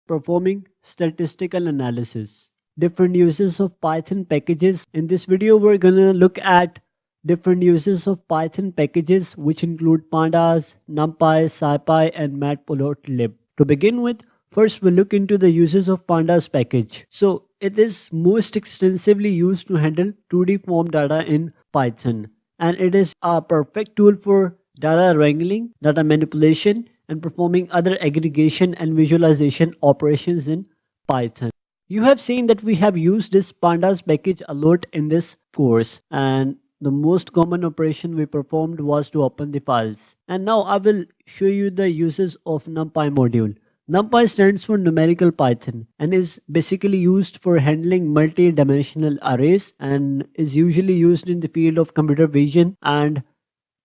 performing statistical analysis. Different uses of Python packages. In this video, we're gonna look at different uses of Python packages, which include Pandas, NumPy, Scipy, and Matplotlib. To begin with, first we'll look into the uses of Pandas package. So it is most extensively used to handle 2D form data in Python, and it is a perfect tool for data wrangling, data manipulation, and performing other aggregation and visualization operations in Python. You have seen that we have used this Pandas package a lot in this course, and the most common operation we performed was to open the files. And now I will show you the uses of NumPy module. NumPy stands for numerical Python and is basically used for handling multi-dimensional arrays and is usually used in the field of computer vision and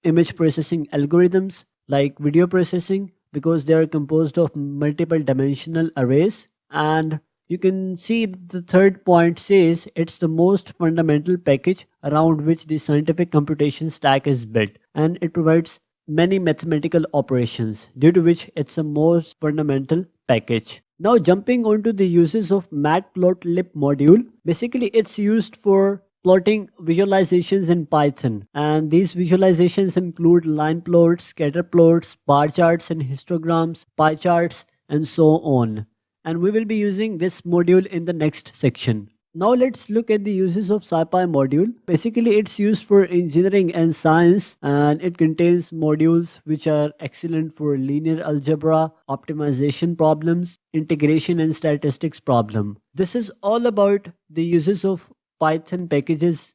image processing algorithms like video processing, because they are composed of multiple dimensional arrays. And you can see the third point says it's the most fundamental package around which the scientific computation stack is built, and it provides many mathematical operations, due to which it's the most fundamental package. Now jumping onto the uses of Matplotlib module. Basically it's used for plotting visualizations in Python, and these visualizations include line plots, scatter plots, bar charts and histograms, pie charts, and so on. And we will be using this module in the next section. Now let's look at the uses of Scipy module. Basically it's used for engineering and science, and it contains modules which are excellent for linear algebra, optimization problems, integration and statistics problem. This is all about the uses of Python packages